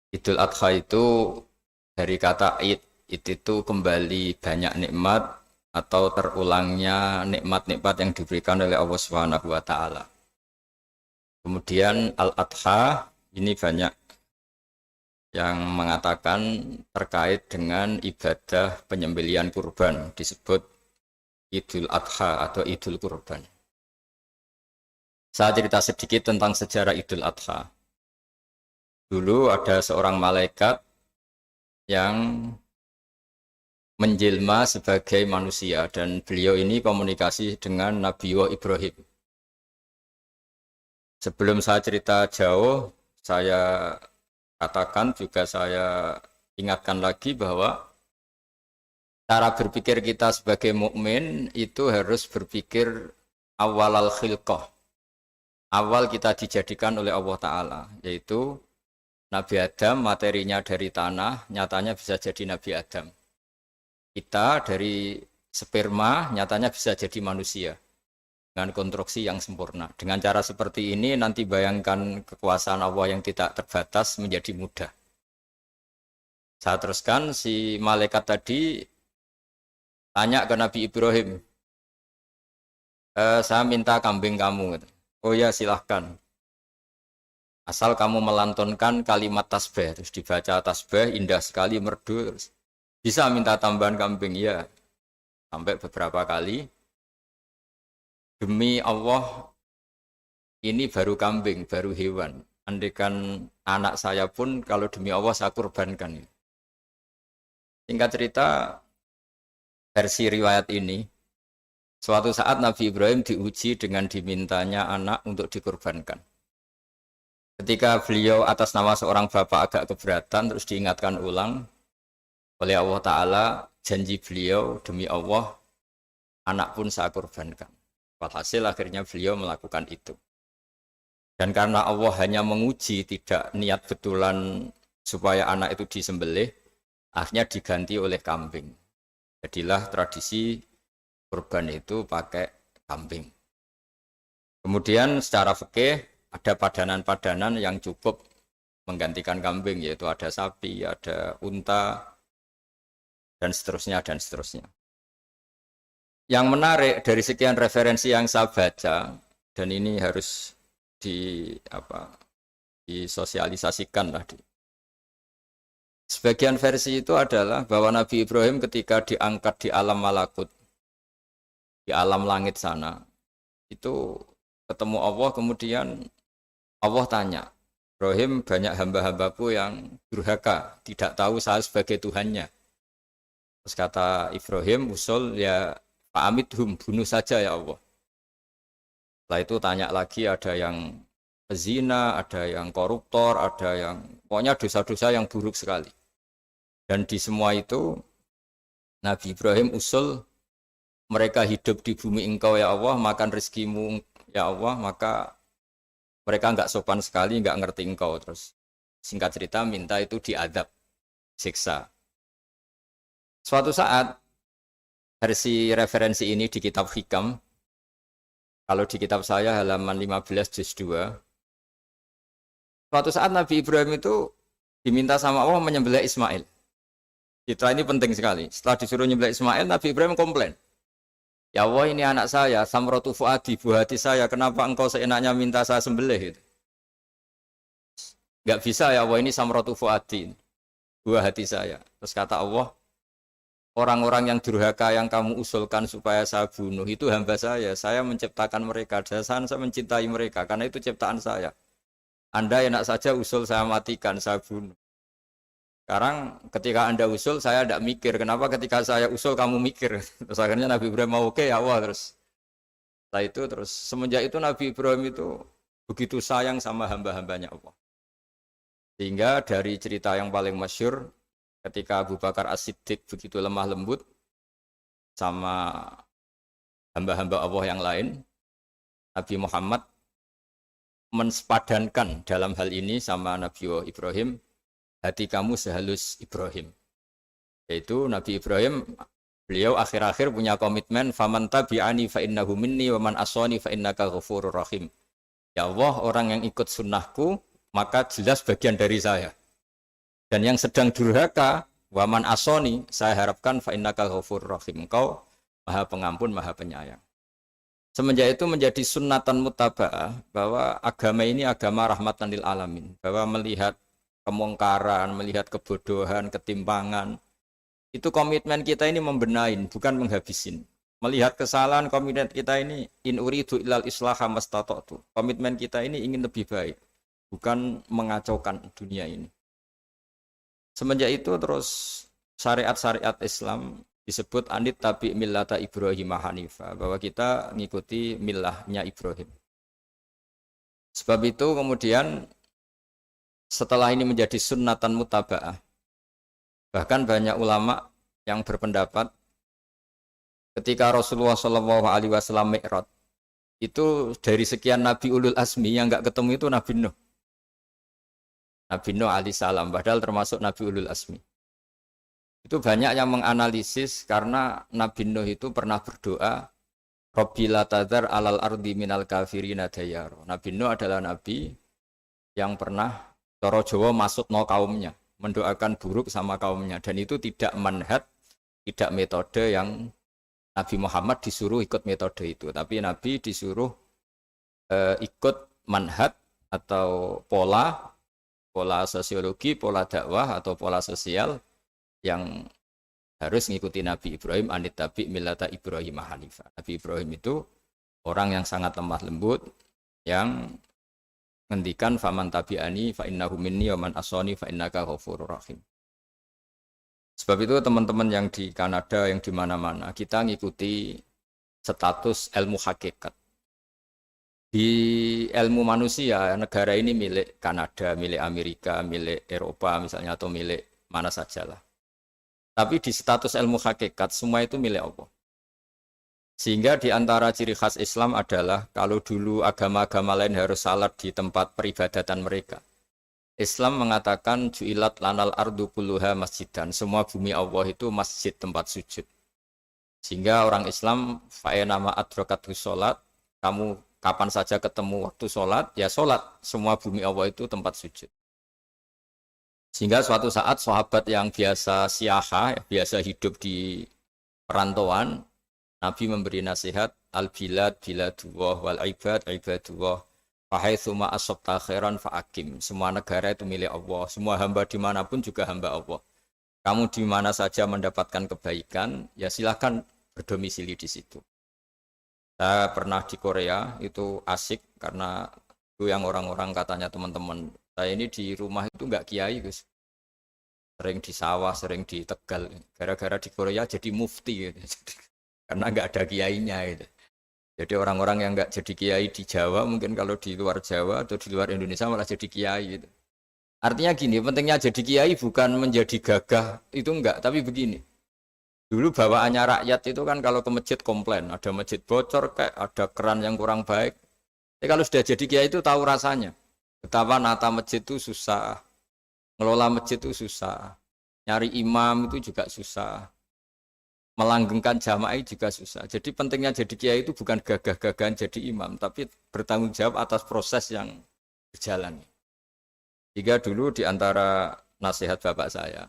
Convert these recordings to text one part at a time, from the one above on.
Idul Adha itu dari kata id itu kembali banyak nikmat atau terulangnya nikmat-nikmat yang diberikan oleh Allah Subhanahu wa taala. Kemudian Al-Adha ini banyak yang mengatakan terkait dengan ibadah penyembelihan kurban disebut Idul Adha atau Idul Kurban. Saya cerita sedikit tentang sejarah Idul Adha. Dulu ada seorang malaikat yang menjelma sebagai manusia dan beliau ini komunikasi dengan Nabi Ibrahim. Sebelum saya cerita jauh, saya katakan juga saya ingatkan lagi bahwa cara berpikir kita sebagai mukmin itu harus berpikir awal al-khilqah. Awal kita dijadikan oleh Allah Ta'ala, yaitu Nabi Adam materinya dari tanah, nyatanya bisa jadi Nabi Adam. Kita dari sperma, nyatanya bisa jadi manusia dengan konstruksi yang sempurna. Dengan cara seperti ini nanti bayangkan kekuasaan Allah yang tidak terbatas menjadi mudah. Saya teruskan, si malaikat tadi tanya ke Nabi Ibrahim, saya minta kambing kamu. Oh ya silahkan. Asal kamu melantunkan kalimat tasbih, terus dibaca tasbih, indah sekali, merdu, terus bisa minta tambahan kambing, ya. Sampai beberapa kali. Demi Allah, ini baru kambing, baru hewan. Andaikan anak saya pun, kalau demi Allah saya kurbankan. Singkat cerita, versi riwayat ini, suatu saat Nabi Ibrahim diuji dengan dimintanya anak untuk dikurbankan. Ketika beliau atas nama seorang bapak agak keberatan, terus diingatkan ulang oleh Allah Ta'ala, janji beliau demi Allah, anak pun saya kurbankan. Walhasil akhirnya beliau melakukan itu. Dan karena Allah hanya menguji, tidak niat betulan supaya anak itu disembelih, akhirnya diganti oleh kambing. Jadilah tradisi kurban itu pakai kambing. Kemudian secara fikih ada padanan-padanan yang cukup menggantikan kambing, yaitu ada sapi, ada unta, dan seterusnya, dan seterusnya. Yang menarik dari sekian referensi yang saya baca, dan ini harus disosialisasikan lah. Sebagian versi itu adalah bahwa Nabi Ibrahim ketika diangkat di alam malakut, di alam langit sana, itu ketemu Allah, kemudian Allah tanya, Ibrahim, banyak hamba-hambaku yang durhaka, tidak tahu saya sebagai Tuhannya. Terus kata Ibrahim, usul ya fa'amidhum, bunuh saja ya Allah. Setelah itu tanya lagi, ada yang pezina, ada yang koruptor, ada yang pokoknya dosa-dosa yang buruk sekali. Dan di semua itu Nabi Ibrahim usul, mereka hidup di bumi engkau ya Allah, makan rezekimu ya Allah, maka mereka enggak sopan sekali, enggak ngerti engkau. Terus singkat cerita minta itu diadab, siksa. Suatu saat versi referensi ini di kitab Hikam, kalau di kitab saya halaman 15 juz 2, suatu saat Nabi Ibrahim itu diminta sama Allah menyembelih Ismail. Citra ini penting sekali. Setelah disuruh menyembelih Ismail, Nabi Ibrahim komplain. Ya Allah, ini anak saya, samratu fuadi, buah hati saya, kenapa engkau seenaknya minta saya sembelih? Gitu. Gak bisa ya Allah, ini samratu fuadi, buah hati saya. Terus kata Allah, orang-orang yang durhaka yang kamu usulkan supaya saya bunuh, itu hamba saya menciptakan mereka, dan saya mencintai mereka, karena itu ciptaan saya. Anda enak saja usul saya matikan, saya bunuh. Sekarang ketika Anda usul, saya tidak mikir. Kenapa ketika saya usul kamu mikir? Terus akhirnya Nabi Ibrahim mau oke ya Allah terus. Setelah itu terus semenjak itu Nabi Ibrahim itu begitu sayang sama hamba-hambanya Allah. Sehingga dari cerita yang paling masyhur ketika Abu Bakar As-Siddiq begitu lemah lembut sama hamba-hamba Allah yang lain, Nabi Muhammad mensepadankan dalam hal ini sama Nabi Ibrahim, hati kamu sehalus Ibrahim. Yaitu Nabi Ibrahim, beliau akhir-akhir punya komitmen, faman tabi'ani fa innahu minni wa man aswani fa innaka ghafurur rahim. Ya Allah, orang yang ikut sunnahku maka jelas bagian dari saya. Dan yang sedang durhaka, waman asoni, saya harapkan fa innaka ghafurur rahim. Engkau Maha Pengampun, Maha Penyayang. Semenjak itu menjadi sunnatan mutaba'ah bahwa agama ini agama rahmatan lil alamin, bahwa melihat kemungkaran, melihat kebodohan, ketimpangan, itu komitmen kita ini membenahin, bukan menghabisin. Melihat kesalahan, komitmen kita ini in uridu ilal islaha mastata'tu. Komitmen kita ini ingin lebih baik, bukan mengacaukan dunia ini. Semenjak itu terus syariat-syariat Islam disebut anit tabi millata Ibrahim Hanifa, bahwa kita mengikuti millahnya Ibrahim. Sebab itu kemudian setelah ini menjadi sunnatan mutaba'ah, bahkan banyak ulama yang berpendapat ketika Rasulullah SAW Mi'raj, itu dari sekian Nabi Ulul Azmi yang enggak ketemu itu Nabi Nuh. Nabi Nuh alaihissalam, padahal termasuk Nabi Ulul Azmi. Itu banyak yang menganalisis karena Nabi Nuh itu pernah berdoa, Rabbi la tadhar alal ardi minal kafirina dayaro. Nabi Nuh adalah Nabi yang pernah cara Jawa maksudno kaumnya, mendoakan buruk sama kaumnya. Dan itu tidak manhaj, tidak metode yang Nabi Muhammad disuruh ikut metode itu. Tapi Nabi disuruh ikut manhaj atau pola sosiologi, pola dakwah atau pola sosial yang harus mengikuti Nabi Ibrahim anit tabi millata Ibrahim Hanifa. Nabi Ibrahim itu orang yang sangat lemah lembut, yang ngendikan faman tabi'ani fa innahu minni wa man asani fa innaka ghafurur rahim. Sebab itu teman-teman yang di Kanada, yang di mana-mana, kita ngikuti status ilmu hakikat. Di ilmu manusia, negara ini milik Kanada, milik Amerika, milik Eropa misalnya, atau milik mana sajalah. Tapi di status ilmu hakikat, semua itu milik Allah. Sehingga di antara ciri khas Islam adalah kalau dulu agama-agama lain harus salat di tempat peribadatan mereka. Islam mengatakan ju'ilat lanal ardu kulluha masjidan. Semua bumi Allah itu masjid, tempat sujud. Sehingga orang Islam fa'enama adrokatu sholat, kamu kapan saja ketemu waktu sholat, ya sholat. Semua bumi Allah itu tempat sujud. Sehingga suatu saat sahabat yang biasa siaha, biasa hidup di perantauan, Nabi memberi nasihat, al-bilad biladullah wal ibad ibadullah, fahaitsuma asabta khairan fa'akim. Semua negara itu milik Allah, semua hamba dimanapun juga hamba Allah. Kamu di mana saja mendapatkan kebaikan, ya silahkan berdomisili di situ. Saya pernah di Korea, itu asik karena itu yang orang-orang katanya teman-teman, saya ini di rumah itu enggak kiai, Gus. Sering di sawah, sering di Tegal. Gara-gara di Korea jadi mufti gitu. Karena enggak ada kiainya gitu. Jadi orang-orang yang enggak jadi kiai di Jawa, mungkin kalau di luar Jawa atau di luar Indonesia malah jadi kiai gitu. Artinya gini, pentingnya jadi kiai bukan menjadi gagah, itu enggak, tapi begini. Dulu bawaannya rakyat itu kan kalau ke masjid komplain, ada masjid bocor, kayak ada keran yang kurang baik. Tapi kalau sudah jadi kiai itu tahu rasanya. Betapa nata masjid itu susah, ngelola masjid itu susah, nyari imam itu juga susah, melanggengkan jamaah juga susah. Jadi pentingnya jadi kiai itu bukan gagah-gagahan jadi imam, tapi bertanggung jawab atas proses yang berjalan. Jika dulu di antara nasihat bapak saya,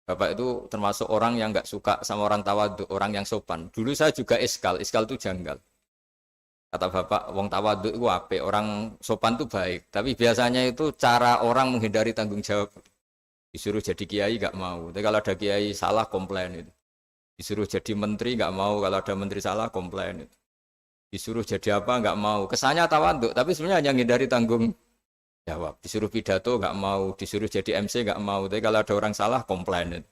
bapak itu termasuk orang yang nggak suka sama orang tawadhu, orang yang sopan. Dulu saya juga iskal itu janggal. Kata bapak, wong tawadhu itu apik, orang sopan itu baik. Tapi biasanya itu cara orang menghindari tanggung jawab. Disuruh jadi kiai nggak mau. Tapi kalau ada kiai salah komplain itu. Disuruh jadi menteri nggak mau, kalau ada menteri salah komplain itu. Disuruh jadi apa nggak mau. Kesannya tawadhu, tapi sebenarnya hanya menghindari tanggung jawab. Disuruh pidato nggak mau, disuruh jadi MC nggak mau. Tapi kalau ada orang salah komplain itu.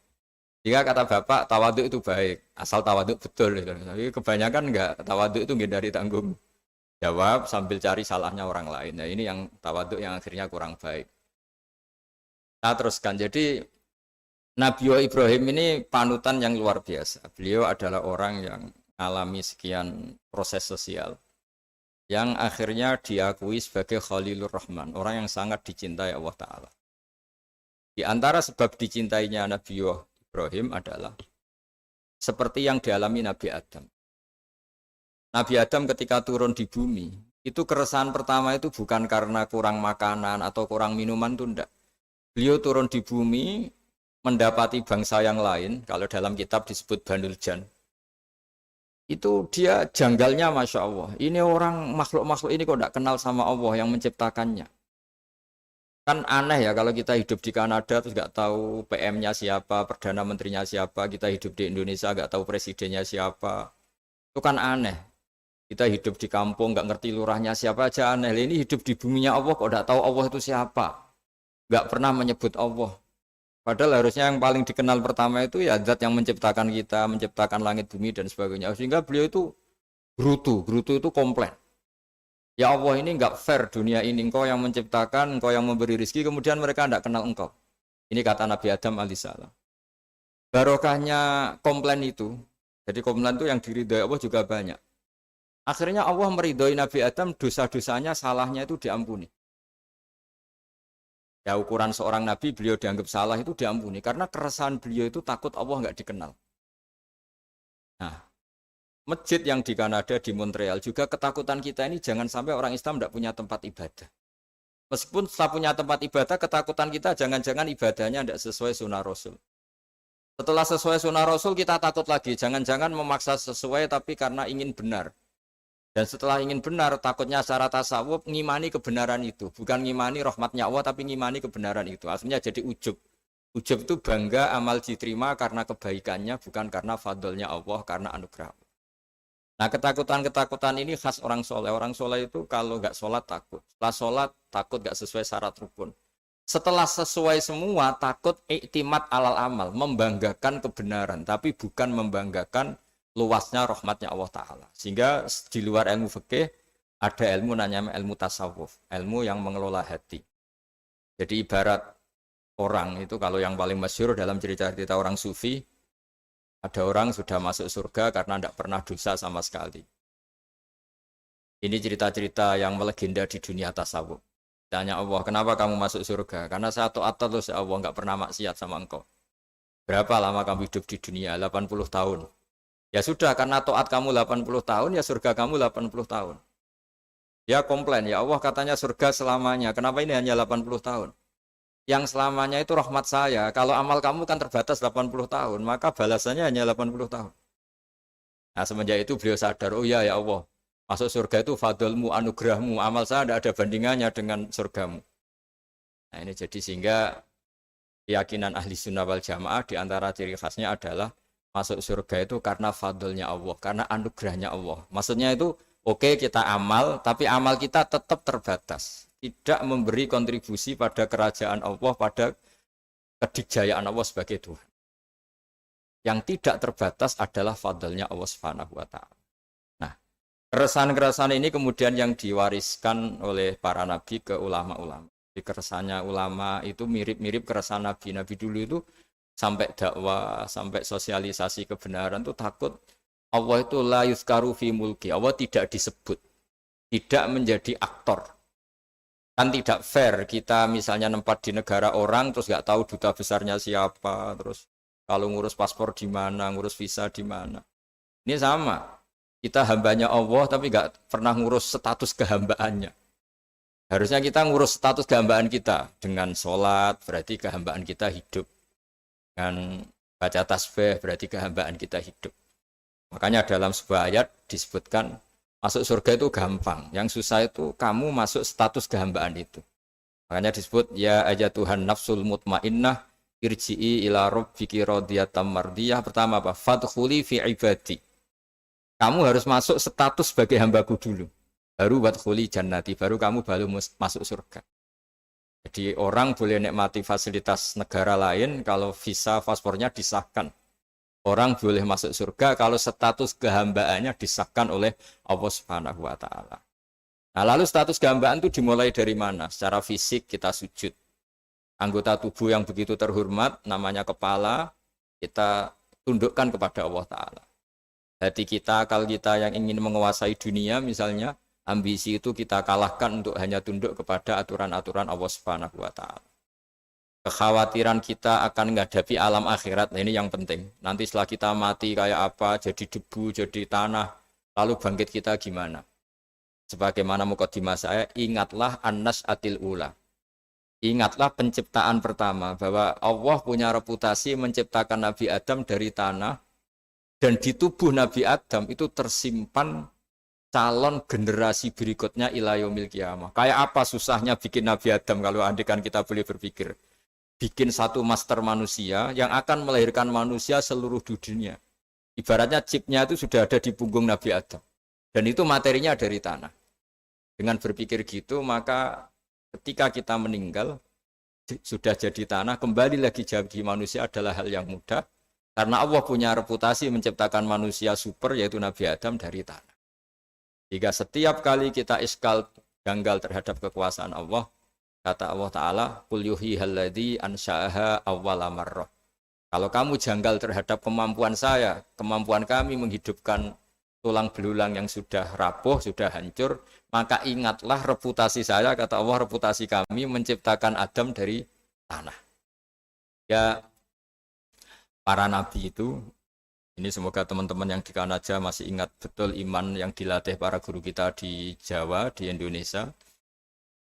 Jika kata bapak tawadhu itu baik, asal tawadhu betul. Tapi kebanyakan nggak, tawadhu itu menghindari tanggung jawab sambil cari salahnya orang lain. Nah ini yang tawadhu yang akhirnya kurang baik. Nah teruskan, jadi Nabi Ibrahim ini panutan yang luar biasa. Beliau adalah orang yang alami sekian proses sosial yang akhirnya diakui sebagai Khalilur Rahman, orang yang sangat dicintai Allah Ta'ala. Di antara sebab dicintainya Nabi Ibrahim adalah seperti yang dialami Nabi Adam. Nabi Adam ketika turun di bumi, itu keresahan pertama itu bukan karena kurang makanan atau kurang minuman, itu enggak. Beliau turun di bumi, mendapati bangsa yang lain, kalau dalam kitab disebut Banul Jan. Itu dia janggalnya Masya Allah. Ini orang makhluk-makhluk ini kok tidak kenal sama Allah yang menciptakannya. Kan aneh ya kalau kita hidup di Kanada terus nggak tahu PM-nya siapa, Perdana Menterinya siapa, kita hidup di Indonesia nggak tahu presidennya siapa. Itu kan aneh. Kita hidup di kampung nggak ngerti lurahnya siapa aja aneh. Ini hidup di buminya Allah kok nggak tahu Allah itu siapa. Nggak pernah menyebut Allah. Padahal harusnya yang paling dikenal pertama itu ya zat yang menciptakan kita, menciptakan langit bumi dan sebagainya. Sehingga beliau itu gerutu itu komplain. Ya Allah ini enggak fair dunia ini, engkau yang menciptakan, engkau yang memberi rezeki, kemudian mereka tidak kenal engkau. Ini kata Nabi Adam alaihissalam. Barokahnya komplain itu, jadi komplain itu yang diridhoi Allah juga banyak. Akhirnya Allah meridhoi Nabi Adam, dosa-dosanya, salahnya itu diampuni. Ya ukuran seorang Nabi, beliau dianggap salah itu diampuni, karena keresahan beliau itu takut Allah enggak dikenal. Nah, masjid yang di Kanada, di Montreal juga ketakutan kita ini jangan sampai orang Islam tidak punya tempat ibadah. Meskipun setelah punya tempat ibadah, ketakutan kita jangan-jangan ibadahnya tidak sesuai sunnah Rasul. Setelah sesuai sunnah Rasul kita takut lagi, jangan-jangan memaksa sesuai tapi karena ingin benar. Dan setelah ingin benar, takutnya secara tasawuf ngimani kebenaran itu. Bukan ngimani rahmatnya Allah tapi ngimani kebenaran itu. Akhirnya jadi ujub. Ujub itu bangga amal diterima karena kebaikannya, bukan karena fadlnya Allah, karena anugerah. Nah ketakutan-ketakutan ini khas orang soleh. Orang soleh itu kalau nggak sholat takut. Setelah sholat takut nggak sesuai syarat rukun. Setelah sesuai semua takut iktimat alal amal. Membanggakan kebenaran. Tapi bukan membanggakan luasnya rahmatnya Allah Ta'ala. Sehingga di luar ilmu fikih ada ilmu namanya ilmu tasawuf. Ilmu yang mengelola hati. Jadi ibarat orang itu kalau yang paling masyhur dalam cerita-cerita orang sufi. Ada orang sudah masuk surga karena tidak pernah dosa sama sekali. Ini cerita-cerita yang melegenda di dunia tasawuf. Tanya Allah, kenapa kamu masuk surga? Karena saya taat terus ya Allah, nggak pernah maksiat sama engkau. Berapa lama kamu hidup di dunia? 80 tahun. Ya sudah, karena taat kamu 80 tahun, ya surga kamu 80 tahun. Ya komplain, ya Allah katanya surga selamanya. Kenapa ini hanya 80 tahun? Yang selamanya itu rahmat saya. Kalau amal kamu kan terbatas 80 tahun, maka balasannya hanya 80 tahun. Nah semenjak itu beliau sadar, oh ya Allah, masuk surga itu fadlmu, anugerahmu, amal saya tidak ada bandingannya dengan surgamu. Nah ini jadi sehingga keyakinan ahli sunnah wal jamaah diantara ciri khasnya adalah masuk surga itu karena fadlnya Allah, karena anugerahnya Allah. Maksudnya itu oke, kita amal, tapi amal kita tetap terbatas. Tidak memberi kontribusi pada kerajaan Allah, pada kedikjayaan Allah sebagai Tuhan. Yang tidak terbatas adalah fadlnya Allah Subhanahu wa Ta'ala. Nah, keresahan-keresahan ini kemudian yang diwariskan oleh para nabi ke ulama-ulama. Di keresahannya ulama itu mirip-mirip keresahan nabi. Nabi dulu itu sampai dakwah, sampai sosialisasi kebenaran itu takut Allah itu la yuzkaru fi mulki. Allah tidak disebut, tidak menjadi aktor. Kan tidak fair kita misalnya nempat di negara orang terus nggak tahu duta besarnya siapa, terus kalau ngurus paspor di mana, ngurus visa di mana. Ini sama, kita hambanya Allah tapi nggak pernah ngurus status kehambaannya. Harusnya kita ngurus status kehambaan kita dengan sholat, berarti kehambaan kita hidup. Dengan baca tasbih berarti kehambaan kita hidup. Makanya dalam sebuah ayat disebutkan masuk surga itu gampang. Yang susah itu kamu masuk status kehambaan itu. Makanya disebut ya aja Tuhan nafsul mutmainnah irji'i ila rabbiki radiyatan mardiyah. Pertama apa? Fadkhuli fi ibadi. Kamu harus masuk status sebagai hambaku dulu. Baru wadkhuli jannati, baru kamu baru masuk surga. Jadi orang boleh nikmati fasilitas negara lain kalau visa paspornya disahkan. Orang boleh masuk surga kalau status kehambaannya disahkan oleh Allah Subhanahu wa Ta'ala. Nah, lalu status kehambaan itu dimulai dari mana? Secara fisik kita sujud. Anggota tubuh yang begitu terhormat, namanya kepala, kita tundukkan kepada Allah Ta'ala. Hati kita, akal kita yang ingin menguasai dunia misalnya, ambisi itu kita kalahkan untuk hanya tunduk kepada aturan-aturan Allah Subhanahu wa Ta'ala. Kekhawatiran kita akan menghadapi alam akhirat, nah ini yang penting. Nanti setelah kita mati kayak apa, jadi debu, jadi tanah, lalu bangkit kita gimana? Sebagaimana mukadimah saya, ingatlah an-nas'atil ula. Ingatlah penciptaan pertama bahwa Allah punya reputasi menciptakan Nabi Adam dari tanah dan di tubuh Nabi Adam itu tersimpan calon generasi berikutnya ila yaumil qiyamah. Kayak apa susahnya bikin Nabi Adam kalau andikan kita boleh berpikir. Bikin satu master manusia yang akan melahirkan manusia seluruh dunia. Ibaratnya chipnya itu sudah ada di punggung Nabi Adam. Dan itu materinya dari tanah. Dengan berpikir gitu, maka ketika kita meninggal, sudah jadi tanah, kembali lagi jadi manusia adalah hal yang mudah. Karena Allah punya reputasi menciptakan manusia super, yaitu Nabi Adam dari tanah. Jika setiap kali kita iskal janggal terhadap kekuasaan Allah, kata Allah Ta'ala, Qul yuhyihalladzi ansha'aha awwala marrah. Kalau kamu janggal terhadap kemampuan saya, kemampuan kami menghidupkan tulang belulang yang sudah rapuh, sudah hancur, maka ingatlah reputasi saya, kata Allah, reputasi kami menciptakan Adam dari tanah. Ya, para nabi itu, ini semoga teman-teman yang di Kanaja masih ingat betul iman yang dilatih para guru kita di Jawa, di Indonesia.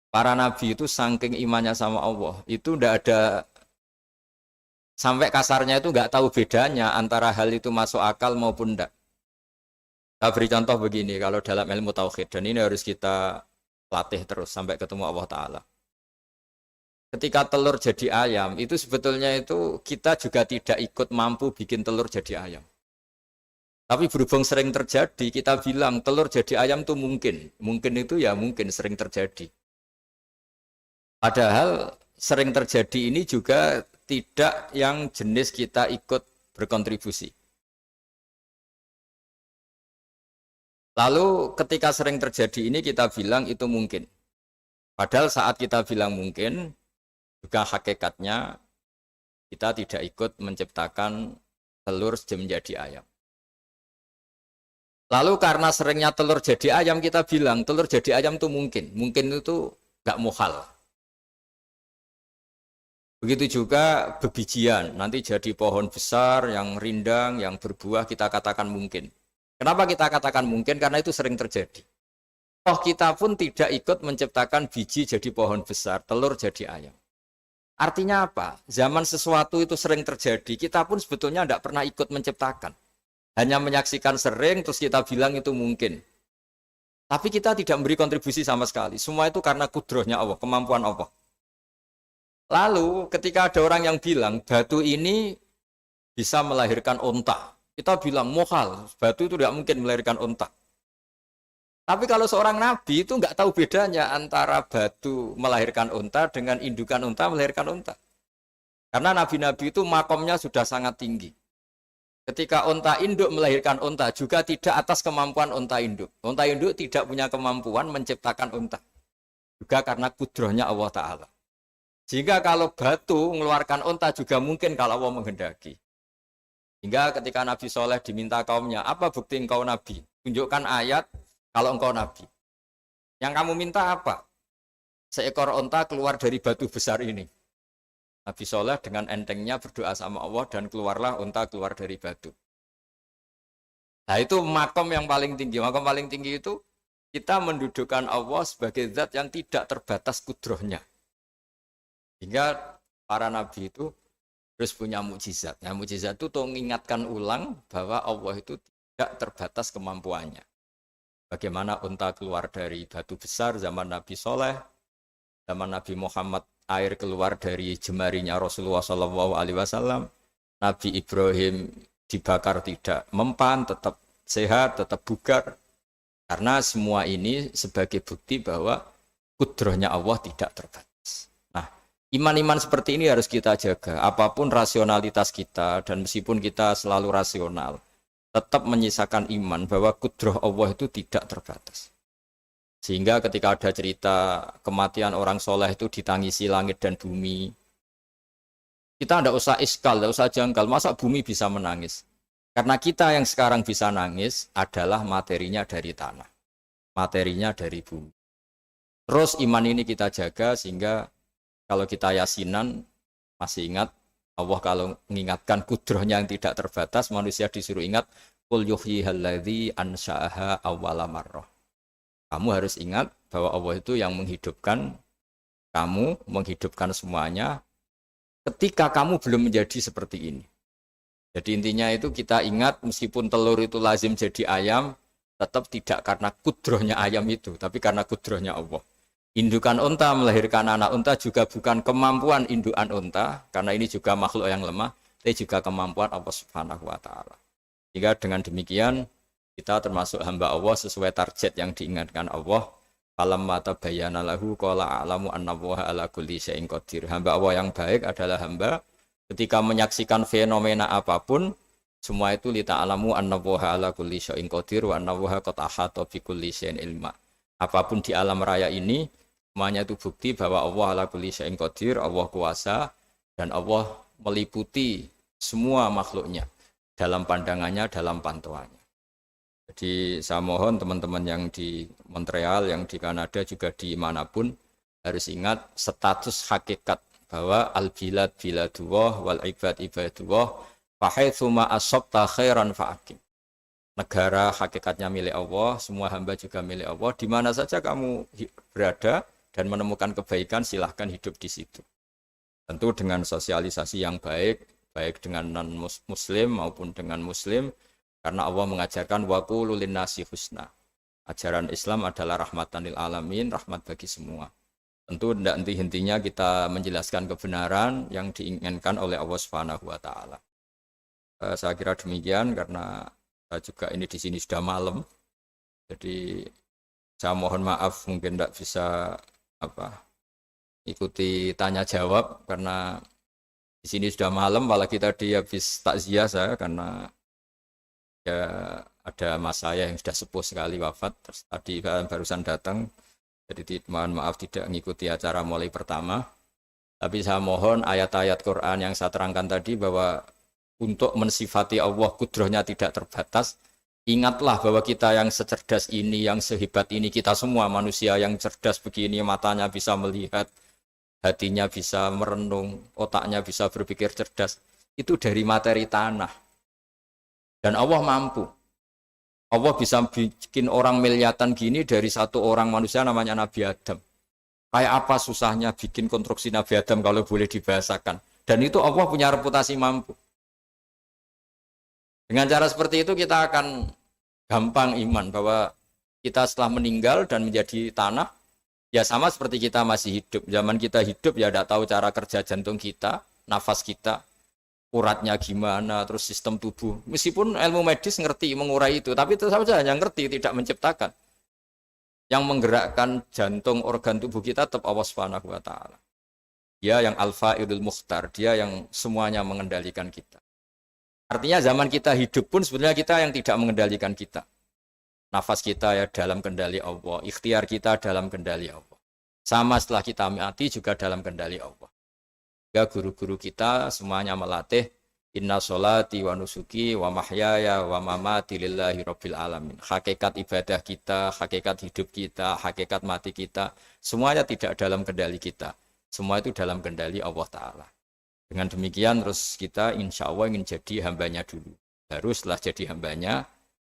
Para nabi itu saking imannya sama Allah, itu tidak ada, sampai kasarnya itu nggak tahu bedanya antara hal itu masuk akal maupun tidak. Saya beri contoh begini, kalau dalam ilmu tauhid, dan ini harus kita latih terus sampai ketemu Allah Ta'ala. Ketika telur jadi ayam, itu sebetulnya itu kita juga tidak ikut mampu bikin telur jadi ayam. Tapi berhubung sering terjadi, kita bilang telur jadi ayam itu mungkin. Mungkin itu ya mungkin sering terjadi. Padahal sering terjadi ini juga tidak yang jenis kita ikut berkontribusi. Lalu ketika sering terjadi ini kita bilang itu mungkin. Padahal saat kita bilang mungkin, juga hakikatnya kita tidak ikut menciptakan telur menjadi ayam. Lalu karena seringnya telur jadi ayam, kita bilang telur jadi ayam itu mungkin. Mungkin itu gak muhal. Begitu juga bebijian, nanti jadi pohon besar yang rindang, yang berbuah, kita katakan mungkin. Kenapa kita katakan mungkin? Karena itu sering terjadi. Oh, kita pun tidak ikut menciptakan biji jadi pohon besar, telur jadi ayam. Artinya apa? Zaman sesuatu itu sering terjadi, kita pun sebetulnya tidak pernah ikut menciptakan. Hanya menyaksikan sering, terus kita bilang itu mungkin. Tapi kita tidak memberi kontribusi sama sekali. Semua itu karena kudrohnya Allah, kemampuan Allah. Lalu ketika ada orang yang bilang batu ini bisa melahirkan onta, kita bilang mohal, batu itu tidak mungkin melahirkan onta. Tapi kalau seorang nabi itu nggak tahu bedanya antara batu melahirkan onta dengan indukan onta melahirkan onta. Karena nabi-nabi itu makomnya sudah sangat tinggi. Ketika onta induk melahirkan onta juga tidak atas kemampuan onta induk. Onta induk tidak punya kemampuan menciptakan onta. Juga karena kudrohnya Allah Ta'ala. Sehingga kalau batu mengeluarkan onta juga mungkin kalau Allah menghendaki. Hingga ketika Nabi Soleh diminta kaumnya, apa bukti engkau Nabi? Tunjukkan ayat kalau engkau Nabi. Yang kamu minta apa? Seekor onta keluar dari batu besar ini. Nabi Soleh dengan entengnya berdoa sama Allah dan keluarlah onta keluar dari batu. Nah itu makom yang paling tinggi. Makom paling tinggi itu kita mendudukkan Allah sebagai zat yang tidak terbatas kudrohnya. Hingga para nabi itu terus punya mukjizat. Nah, mukjizat itu untuk mengingatkan ulang bahwa Allah itu tidak terbatas kemampuannya. Bagaimana unta keluar dari batu besar zaman Nabi Soleh, zaman Nabi Muhammad air keluar dari jemarinya Rasulullah SAW, Nabi Ibrahim dibakar tidak mempan, tetap sehat, tetap bugar. Karena semua ini sebagai bukti bahwa kudrohnya Allah tidak terbatas. Iman-iman seperti ini harus kita jaga. Apapun rasionalitas kita dan meskipun kita selalu rasional, tetap menyisakan iman bahwa kudroh Allah itu tidak terbatas. Sehingga ketika ada cerita kematian orang soleh itu ditangisi langit dan bumi, kita tidak usah iskal, tidak usah janggal. Masa bumi bisa menangis? Karena kita yang sekarang bisa nangis adalah materinya dari tanah. Materinya dari bumi. Terus iman ini kita jaga sehingga kalau kita yasinan, masih ingat, Allah kalau mengingatkan kudrohnya yang tidak terbatas, manusia disuruh ingat, Qul yuhyihalladzi ansha'aha awwala marrah. Kamu harus ingat bahwa Allah itu yang menghidupkan kamu, menghidupkan semuanya ketika kamu belum menjadi seperti ini. Jadi intinya itu kita ingat meskipun telur itu lazim jadi ayam, tetap tidak karena kudrohnya ayam itu, tapi karena kudrohnya Allah. Indukan unta melahirkan anak unta juga bukan kemampuan indukan unta, karena ini juga makhluk yang lemah, tapi juga kemampuan Allah Subhanahu wa Ta'ala. Jika dengan demikian kita termasuk hamba Allah sesuai target yang diingatkan Allah. Falamma tabayyana lahu qala a'lamu annallaha ala kulli syai'in qadir. Hamba Allah yang baik adalah hamba ketika menyaksikan fenomena apapun, semua itu li ta'lamu annallaha ala kulli syai'in qadir wa annallaha qad ahata bi kulli syai'in ilma. Apapun di alam raya ini, semuanya itu bukti bahwa Allah ala kulli syai'in qadir, Allah kuasa dan Allah meliputi semua makhluknya dalam pandangannya, dalam pantauannya. Jadi saya mohon teman-teman yang di Montreal, yang di Kanada, juga di manapun harus ingat status hakikat bahwa al-bilad biladullah wal ibad ibadullah fahaitsuma asabta khairan fa'akim. Negara hakikatnya milik Allah, semua hamba juga milik Allah. Di mana saja kamu berada dan menemukan kebaikan, silahkan hidup di situ. Tentu dengan sosialisasi yang baik, baik dengan non-muslim maupun dengan muslim. Karena Allah mengajarkan wa qulu linnasi husna. Ajaran Islam adalah rahmatan lil alamin, rahmat bagi semua. Tentu tidak henti-hentinya kita menjelaskan kebenaran yang diinginkan oleh Allah Subhanahu wa Ta'ala. Saya kira demikian karena saya juga ini di sini sudah malam. Jadi saya mohon maaf mungkin tidak bisa ikuti tanya jawab karena di sini sudah malam, apalagi tadi habis takziah saya karena ya ada mas saya yang sudah sepuh sekali wafat, terus tadi barusan datang, jadi mohon maaf tidak mengikuti acara mulai pertama. Tapi saya mohon ayat-ayat Quran yang saya terangkan tadi bahwa untuk mensifati Allah kudrohnya tidak terbatas. Ingatlah bahwa kita yang secerdas ini, yang sehebat ini, kita semua manusia yang cerdas begini, matanya bisa melihat, hatinya bisa merenung, otaknya bisa berpikir cerdas, itu dari materi tanah. Dan Allah mampu. Allah bisa bikin orang miliatan gini dari satu orang manusia namanya Nabi Adam. Kayak apa susahnya bikin konstruksi Nabi Adam kalau boleh dibahasakan. Dan itu Allah punya reputasi mampu. Dengan cara seperti itu kita akan gampang iman bahwa kita setelah meninggal dan menjadi tanah, ya sama seperti kita masih hidup. Zaman kita hidup ya tidak tahu cara kerja jantung kita, nafas kita, uratnya gimana, terus sistem tubuh. Meskipun ilmu medis ngerti mengurai itu, tapi tetap saja hanya ngerti, tidak menciptakan. Yang menggerakkan jantung, organ tubuh kita tetap Allah Subhanahu wa Ta'ala. Dia yang Al-Fa'ilul Mukhtar, dia yang semuanya mengendalikan kita. Artinya zaman kita hidup pun sebenarnya kita yang tidak mengendalikan kita. Nafas kita ya dalam kendali Allah, ikhtiar kita dalam kendali Allah. Sama setelah kita mati juga dalam kendali Allah. Ya guru-guru kita semuanya melatih inna sholati wa nusuki wa mahyaya wa mamati lillahi rabbil alamin. Hakikat ibadah kita, hakikat hidup kita, hakikat mati kita, semuanya tidak dalam kendali kita. Semua itu dalam kendali Allah Ta'ala. Dengan demikian terus kita insya Allah ingin jadi hambanya dulu. Baru setelah jadi hambanya,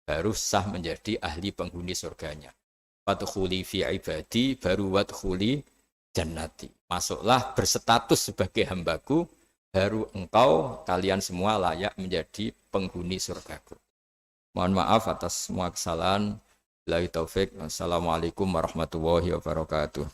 baru sah menjadi ahli penghuni surganya. Wadkhuli fi ibadi, baru wadkhuli jannati. Masuklah berstatus sebagai hambaku, baru kalian semua layak menjadi penghuni surgaku. Mohon maaf atas semua kesalahan. Billahi taufik. Assalamualaikum warahmatullahi wabarakatuh.